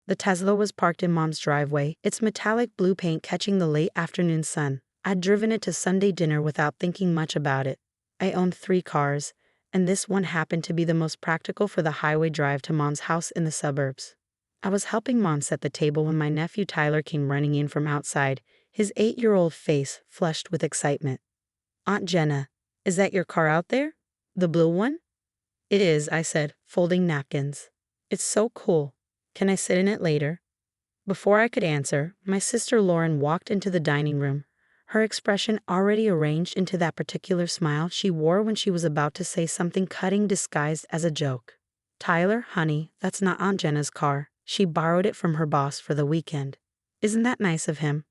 The Tesla was parked in Mom's driveway, its metallic blue paint catching the late afternoon sun. I'd driven it to Sunday dinner without thinking much about it. I owned 3 cars, and this one happened to be the most practical for the highway drive to Mom's house in the suburbs. I was helping Mom set the table when my nephew Tyler came running in from outside, his 8-year-old face flushed with excitement. "Aunt Jenna, is that your car out there? The blue one?" "It is," I said, folding napkins. "It's so cool. Can I sit in it later?" Before I could answer, my sister Lauren walked into the dining room, her expression already arranged into that particular smile she wore when she was about to say something cutting disguised as a joke. "Tyler, honey, that's not Aunt Jenna's car. She borrowed it from her boss for the weekend. Isn't that nice of him?"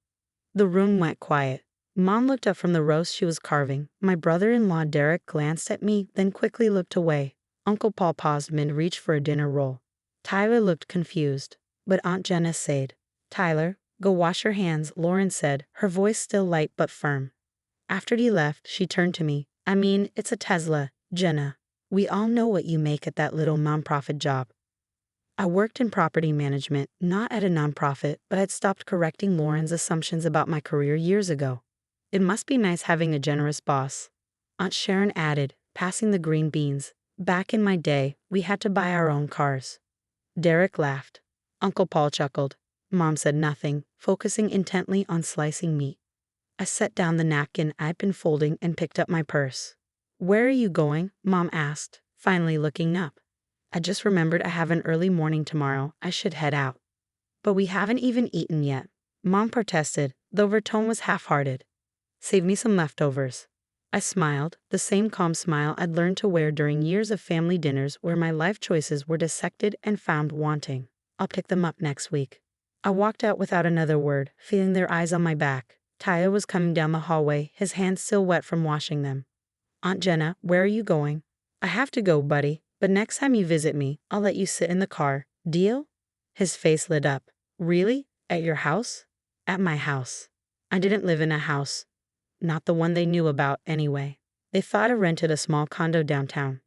The room went quiet. Mom looked up from the roast she was carving. My brother-in-law Derek glanced at me, then quickly looked away. Uncle Paul paused mid-reach for a dinner roll. Tyler looked confused, but Aunt Jenna said, "Tyler, go wash your hands," Lauren said, her voice still light but firm. After he left, she turned to me. "I mean, it's a Tesla, Jenna. We all know what you make at that little nonprofit job." I worked in property management, not at a nonprofit, but I'd stopped correcting Lauren's assumptions about my career years ago. "It must be nice having a generous boss," Aunt Sharon added, passing the green beans. "Back in my day, we had to buy our own cars." Derek laughed. Uncle Paul chuckled. Mom said nothing, focusing intently on slicing meat. I set down the napkin I'd been folding and picked up my purse. "Where are you going?" Mom asked, finally looking up. "I just remembered I have an early morning tomorrow. I should head out." "But we haven't even eaten yet," Mom protested, though her tone was half-hearted. "Save me some leftovers." I smiled, the same calm smile I'd learned to wear during years of family dinners where my life choices were dissected and found wanting. "I'll pick them up next week." I walked out without another word, feeling their eyes on my back. Tyler was coming down the hallway, his hands still wet from washing them. "Aunt Jenna, where are you going?" "I have to go, buddy, but next time you visit me, I'll let you sit in the car. Deal?" His face lit up. "Really? At your house?" "At my house." I didn't live in a house. Not the one they knew about, anyway. They thought I rented a small condo downtown.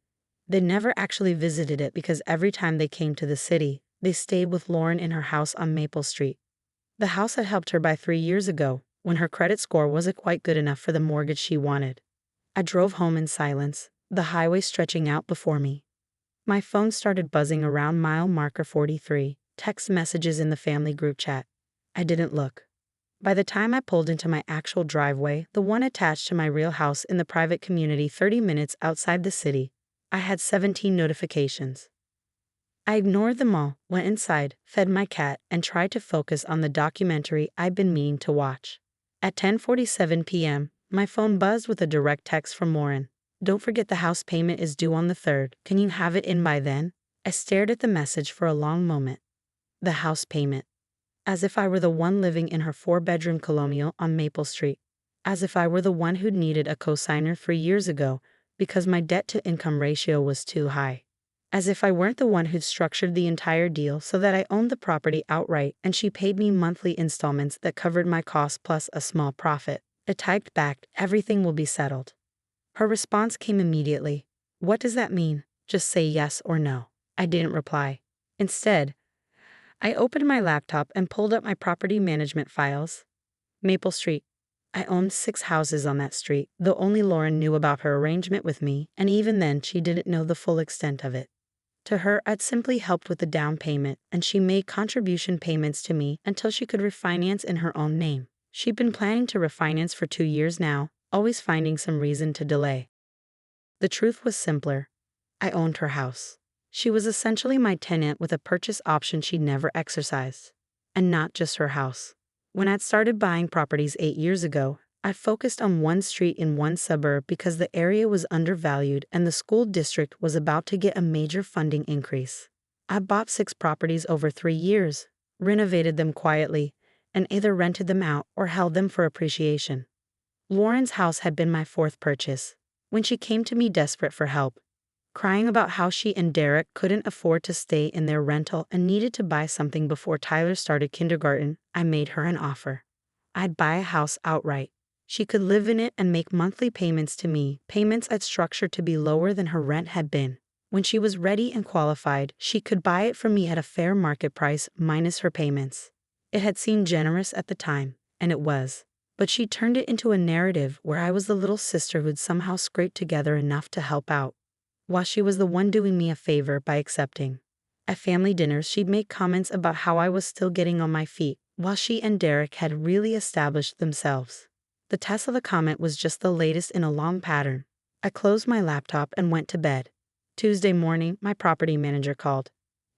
They never actually visited it because every time they came to the city, they stayed with Lauren in her house on Maple Street. The house had helped her buy 3 years ago, when her credit score wasn't quite good enough for the mortgage she wanted. I drove home in silence, the highway stretching out before me. My phone started buzzing around mile marker 43, text messages in the family group chat. I didn't look. By the time I pulled into my actual driveway, the one attached to my real house in the private community 30 minutes outside the city, I had 17 notifications. I ignored them all, went inside, fed my cat, and tried to focus on the documentary I'd been meaning to watch. At 10:47 p.m., my phone buzzed with a direct text from Lauren. "Don't forget the house payment is due on the 3rd. Can you have it in by then?" I stared at the message for a long moment. The house payment. As if I were the one living in her 4-bedroom colonial on Maple Street. As if I were the one who'd needed a cosigner 3 years ago because my debt-to-income ratio was too high. As if I weren't the one who'd structured the entire deal so that I owned the property outright and she paid me monthly installments that covered my costs plus a small profit. I typed back, "Everything will be settled." Her response came immediately. "What does that mean? Just say yes or no." I didn't reply. Instead, I opened my laptop and pulled up my property management files. Maple Street. I owned 6 houses on that street, though only Lauren knew about her arrangement with me, and even then she didn't know the full extent of it. To her, I'd simply helped with the down payment, and she made contribution payments to me until she could refinance in her own name. She'd been planning to refinance for 2 years now, always finding some reason to delay. The truth was simpler. I owned her house. She was essentially my tenant with a purchase option she'd never exercised. And not just her house. When I'd started buying properties 8 years ago, I'd focused on one street in one suburb because the area was undervalued and the school district was about to get a major funding increase. I bought 6 properties over 3 years, renovated them quietly, and either rented them out or held them for appreciation. Lauren's house had been my 4th purchase. When she came to me desperate for help, crying about how she and Derek couldn't afford to stay in their rental and needed to buy something before Tyler started kindergarten, I made her an offer. I'd buy a house outright. She could live in it and make monthly payments to me, payments I'd structured to be lower than her rent had been. When she was ready and qualified, she could buy it from me at a fair market price minus her payments. It had seemed generous at the time, and it was. But she turned it into a narrative where I was the little sister who'd somehow scraped together enough to help out, while she was the one doing me a favor by accepting. At family dinners, she'd make comments about how I was still getting on my feet, while she and Derek had really established themselves. The Tesla comment was just the latest in a long pattern. I closed my laptop and went to bed. Tuesday morning, my property manager called.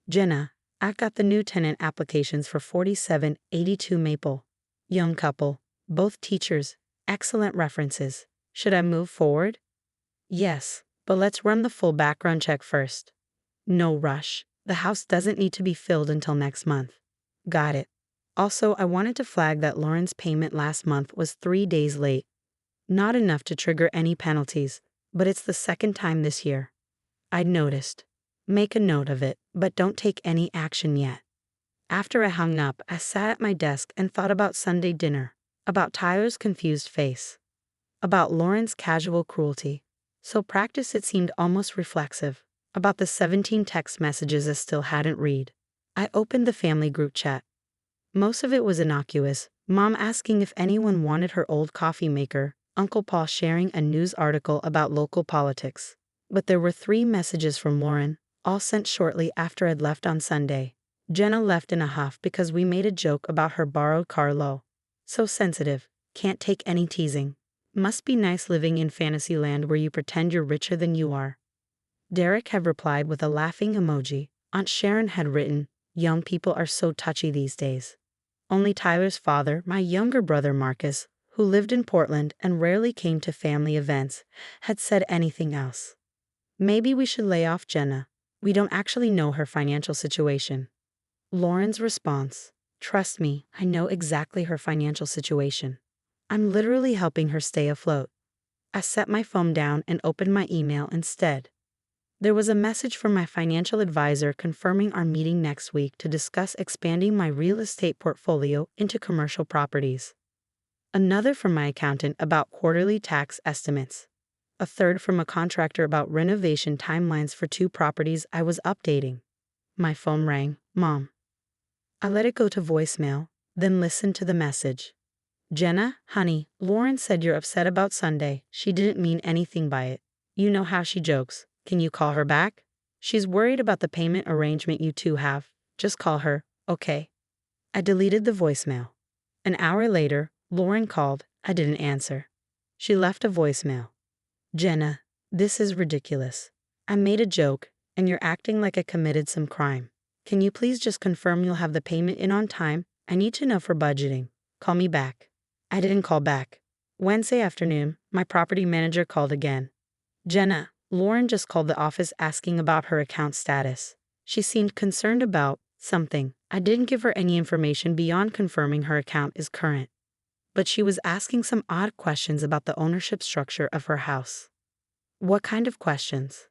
"Jenna, I've got the new tenant applications for 4782 Maple. Young couple, both teachers, excellent references. Should I move forward?" "Yes, but let's run the full background check first." "No rush. The house doesn't need to be filled until next month." "Got it. Also, I wanted to flag that Lauren's payment last month was 3 days late. Not enough to trigger any penalties, but it's the second time this year." I'd noticed. "Make a note of it, but don't take any action yet." After I hung up, I sat at my desk and thought about Sunday dinner, about Tyler's confused face, about Lauren's casual cruelty. So practiced it seemed almost reflexive, about the 17 text messages I still hadn't read. I opened the family group chat. Most of it was innocuous, Mom asking if anyone wanted her old coffee maker, Uncle Paul sharing a news article about local politics. But there were 3 messages from Lauren, all sent shortly after I'd left on Sunday. Jenna left in a huff because we made a joke about her borrowed car low. "So sensitive, can't take any teasing. Must be nice living in fantasy land where you pretend you're richer than you are." Derek had replied with a laughing emoji. Aunt Sharon had written, "Young people are so touchy these days." Only Tyler's father, my younger brother Marcus, who lived in Portland and rarely came to family events, had said anything else. "Maybe we should lay off Jenna. We don't actually know her financial situation." Lauren's response: "Trust me, I know exactly her financial situation. I'm literally helping her stay afloat." I set my phone down and opened my email instead. There was a message from my financial advisor confirming our meeting next week to discuss expanding my real estate portfolio into commercial properties. Another from my accountant about quarterly tax estimates. A third from a contractor about renovation timelines for 2 properties I was updating. My phone rang. "Mom." I let it go to voicemail, then listened to the message. "Jenna, honey, Lauren said you're upset about Sunday. She didn't mean anything by it. You know how she jokes. Can you call her back? She's worried about the payment arrangement you two have. Just call her, okay?" I deleted the voicemail. An hour later, Lauren called. I didn't answer. She left a voicemail. "Jenna, this is ridiculous. I made a joke, and you're acting like I committed some crime. Can you please just confirm you'll have the payment in on time? I need to know for budgeting. Call me back." I didn't call back. Wednesday afternoon, my property manager called again. "Jenna, Lauren just called the office asking about her account status. She seemed concerned about something. I didn't give her any information beyond confirming her account is current. But she was asking some odd questions about the ownership structure of her house." "What kind of questions?"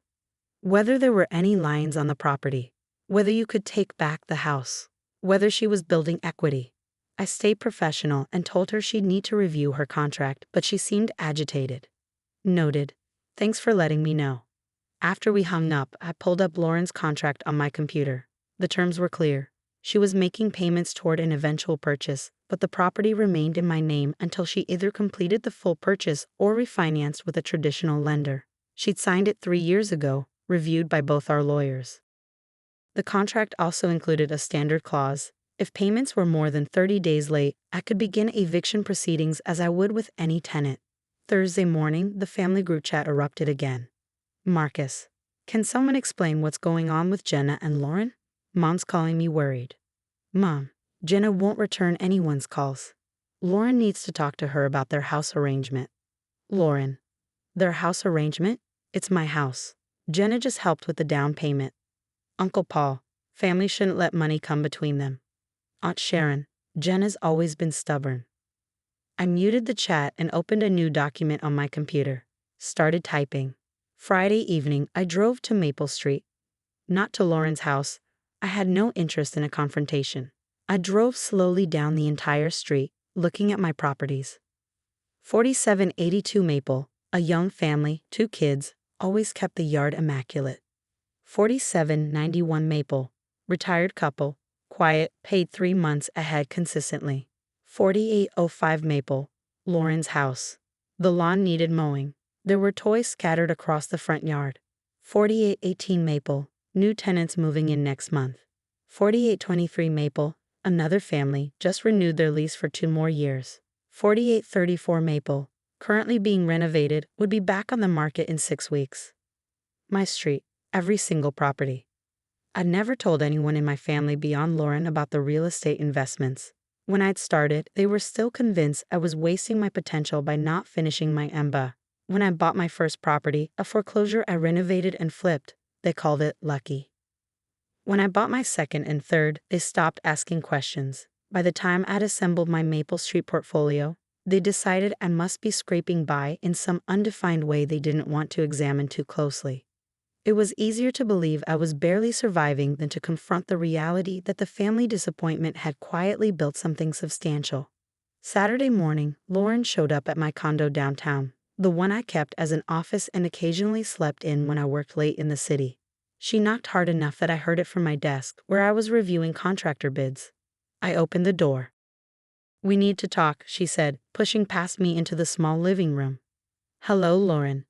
"Whether there were any liens on the property, whether you could take back the house, whether she was building equity." I stayed professional and told her she'd need to review her contract, but she seemed agitated. "Noted. Thanks for letting me know." After we hung up, I pulled up Lauren's contract on my computer. The terms were clear. She was making payments toward an eventual purchase, but the property remained in my name until she either completed the full purchase or refinanced with a traditional lender. She'd signed it 3 years ago, reviewed by both our lawyers. The contract also included a standard clause. If payments were more than 30 days late, I could begin eviction proceedings as I would with any tenant. Thursday morning, the family group chat erupted again. "Marcus, can someone explain what's going on with Jenna and Lauren? Mom's calling me worried." "Mom, Jenna won't return anyone's calls. Lauren needs to talk to her about their house arrangement." "Lauren, their house arrangement? It's my house. Jenna just helped with the down payment." "Uncle Paul, family shouldn't let money come between them." "Aunt Sharon, Jenna's always been stubborn." I muted the chat and opened a new document on my computer. Started typing. Friday evening, I drove to Maple Street. Not to Lauren's house. I had no interest in a confrontation. I drove slowly down the entire street, looking at my properties. 4782 Maple, a young family, 2 kids, always kept the yard immaculate. 4791 Maple. Retired couple. Quiet, paid 3 months ahead consistently. 4805 Maple. Lauren's house. The lawn needed mowing. There were toys scattered across the front yard. 4818 Maple. New tenants moving in next month. 4823 Maple. Another family just renewed their lease for 2 more years. 4834 Maple. Currently being renovated, would be back on the market in 6 weeks. My street. Every single property. I'd never told anyone in my family beyond Lauren about the real estate investments. When I'd started, they were still convinced I was wasting my potential by not finishing my MBA. When I bought my first property, a foreclosure I renovated and flipped, they called it lucky. When I bought my second and third, they stopped asking questions. By the time I'd assembled my Maple Street portfolio, they decided I must be scraping by in some undefined way they didn't want to examine too closely. It was easier to believe I was barely surviving than to confront the reality that the family disappointment had quietly built something substantial. Saturday morning, Lauren showed up at my condo downtown, the one I kept as an office and occasionally slept in when I worked late in the city. She knocked hard enough that I heard it from my desk, where I was reviewing contractor bids. I opened the door. "We need to talk," she said, pushing past me into the small living room. "Hello, Lauren."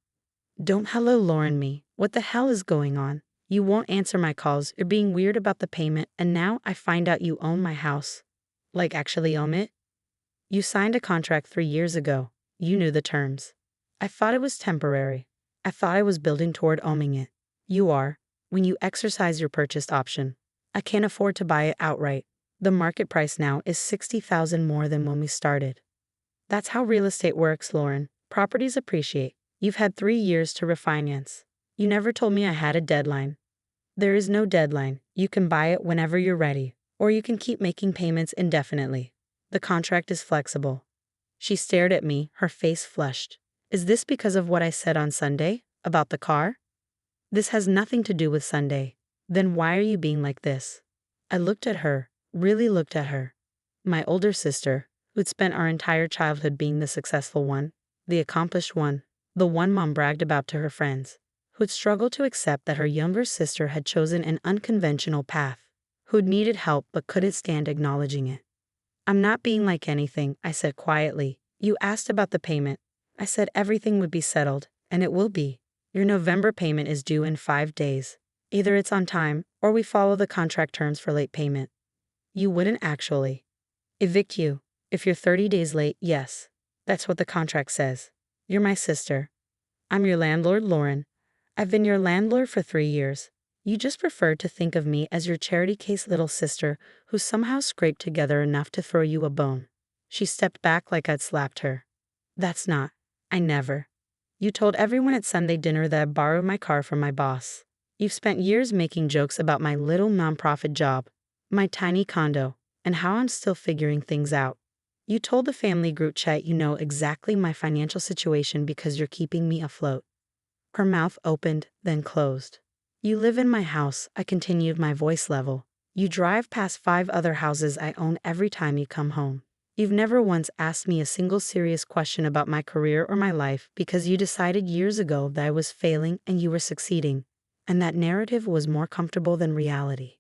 "Don't hello, Lauren me. What the hell is going on? You won't answer my calls, you're being weird about the payment, and now I find out you own my house." "Like actually own it?" "You signed a contract 3 years ago. You knew the terms." "I thought it was temporary. I thought I was building toward owning it." "You are, when you exercise your purchase option. I can't afford to buy it outright. The market price now is $60,000 more than when we started." "That's how real estate works, Lauren. Properties appreciate. You've had 3 years to refinance. You never told me I had a deadline." "There is no deadline. You can buy it whenever you're ready, or you can keep making payments indefinitely. The contract is flexible." She stared at me, her face flushed. "Is this because of what I said on Sunday, about the car?" "This has nothing to do with Sunday." "Then why are you being like this?" I looked at her, really looked at her. My older sister, who'd spent our entire childhood being the successful one, the accomplished one, the one Mom bragged about to her friends, who'd struggled to accept that her younger sister had chosen an unconventional path, who'd needed help but couldn't stand acknowledging it. "I'm not being like anything," I said quietly. "You asked about the payment. I said everything would be settled, and it will be. Your November payment is due in 5 days. Either it's on time, or we follow the contract terms for late payment." "You wouldn't actually evict you if you're 30 days late?" "Yes. That's what the contract says. You're my sister. I'm your landlord, Lauren. I've been your landlord for 3 years. You just preferred to think of me as your charity case little sister who somehow scraped together enough to throw you a bone." She stepped back like I'd slapped her. "That's not. I never. You told everyone at Sunday dinner that I borrowed my car from my boss. You've spent years making jokes about my little nonprofit job, my tiny condo, and how I'm still figuring things out. You told the family group chat you know exactly my financial situation because you're keeping me afloat." Her mouth opened, then closed. "You live in my house," I continued, my voice level. "You drive past 5 other houses I own every time you come home. You've never once asked me a single serious question about my career or my life because you decided years ago that I was failing and you were succeeding, and that narrative was more comfortable than reality.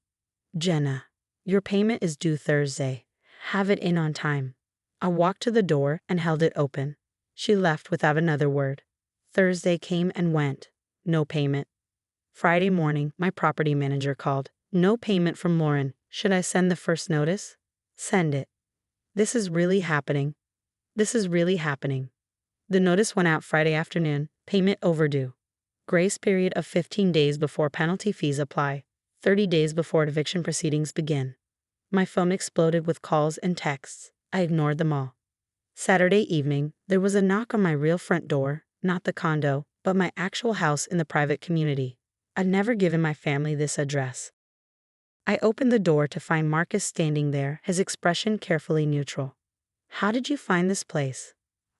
Jenna, your payment is due Thursday. Have it in on time." I walked to the door and held it open. She left without another word. Thursday came and went. No payment. Friday morning, my property manager called. "No payment from Lauren. Should I send the first notice?" "Send it. This is really happening. This is really happening." The notice went out Friday afternoon. Payment overdue. Grace period of 15 days before penalty fees apply. 30 days before eviction proceedings begin. My phone exploded with calls and texts. I ignored them all. Saturday evening, there was a knock on my real front door, not the condo, but my actual house in the private community. I'd never given my family this address. I opened the door to find Marcus standing there, his expression carefully neutral. "How did you find this place?"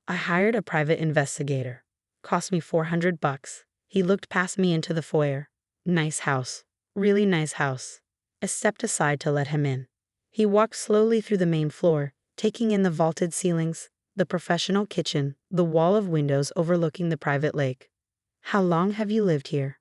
"I hired a private investigator. Cost me $400. He looked past me into the foyer. "Nice house. Really nice house." I stepped aside to let him in. He walked slowly through the main floor, taking in the vaulted ceilings, the professional kitchen, the wall of windows overlooking the private lake. "How long have you lived here?"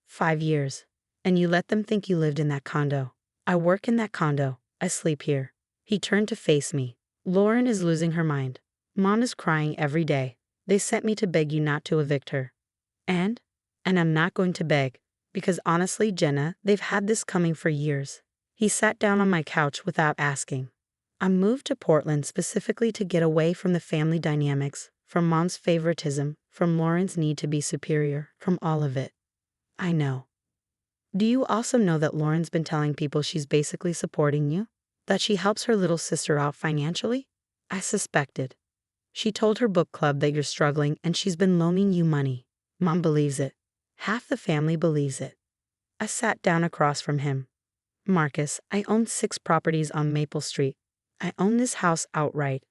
5 years. And you let them think you lived in that condo. I work in that condo. I sleep here. He turned to face me. Lauren is losing her mind. Mom is crying every day. They sent me to beg you not to evict her. And I'm not going to beg. Because honestly, Jenna, they've had this coming for years. He sat down on my couch without asking. I moved to Portland specifically to get away from the family dynamics, from Mom's favoritism, from Lauren's need to be superior, from all of it. I know. Do you also know that Lauren's been telling people she's basically supporting you? That she helps her little sister out financially? I suspected. She told her book club that you're struggling and she's been loaning you money. Mom believes it. Half the family believes it. I sat down across from him. Marcus, I own 6 properties on Maple Street. I own this house outright.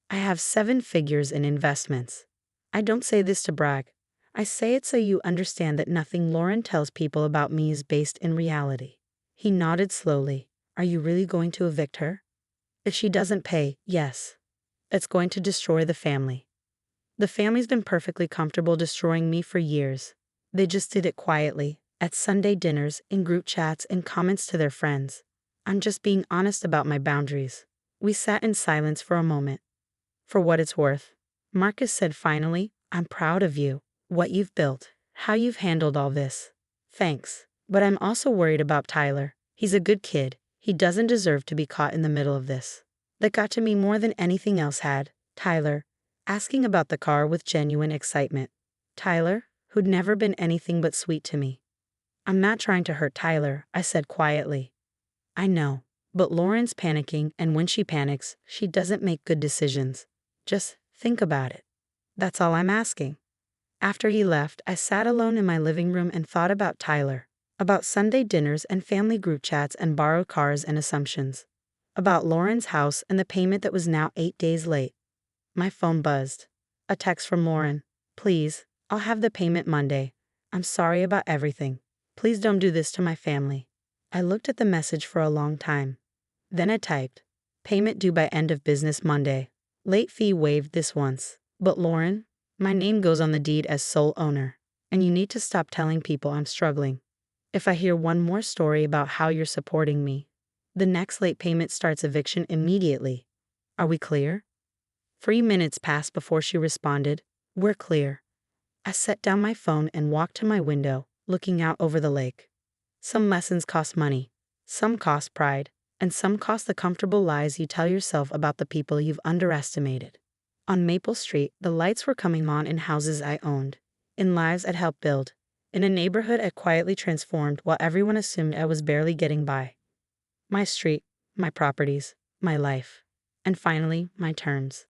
I have 7 figures in investments. I don't say this to brag. I say it so you understand that nothing Lauren tells people about me is based in reality. He nodded slowly. Are you really going to evict her? If she doesn't pay, yes. It's going to destroy the family. The family's been perfectly comfortable destroying me for years. They just did it quietly, at Sunday dinners, in group chats, and comments to their friends. I'm just being honest about my boundaries. We sat in silence for a moment. For what it's worth, Marcus said finally, I'm proud of you, what you've built, how you've handled all this. Thanks. But I'm also worried about Tyler. He's a good kid. He doesn't deserve to be caught in the middle of this. That got to me more than anything else had. Tyler, asking about the car with genuine excitement. Tyler, who'd never been anything but sweet to me. I'm not trying to hurt Tyler, I said quietly. I know, but Lauren's panicking, and when she panics, she doesn't make good decisions. Just think about it. That's all I'm asking. After he left, I sat alone in my living room and thought about Tyler, about Sunday dinners and family group chats and borrowed cars and assumptions, about Lauren's house and the payment that was now 8 days late. My phone buzzed. A text from Lauren. Please, I'll have the payment Monday. I'm sorry about everything. Please don't do this to my family. I looked at the message for a long time. Then I typed, payment due by end of business Monday. Late fee waived this once. But Lauren, my name goes on the deed as sole owner, and you need to stop telling people I'm struggling. If I hear one more story about how you're supporting me, the next late payment starts eviction immediately. Are we clear? 3 minutes passed before she responded, we're clear. I set down my phone and walked to my window, looking out over the lake. Some lessons cost money, some cost pride, and some cost the comfortable lies you tell yourself about the people you've underestimated. On Maple Street, the lights were coming on in houses I owned, in lives I'd helped build, in a neighborhood I'd quietly transformed while everyone assumed I was barely getting by. My street, my properties, my life, and finally, my terms.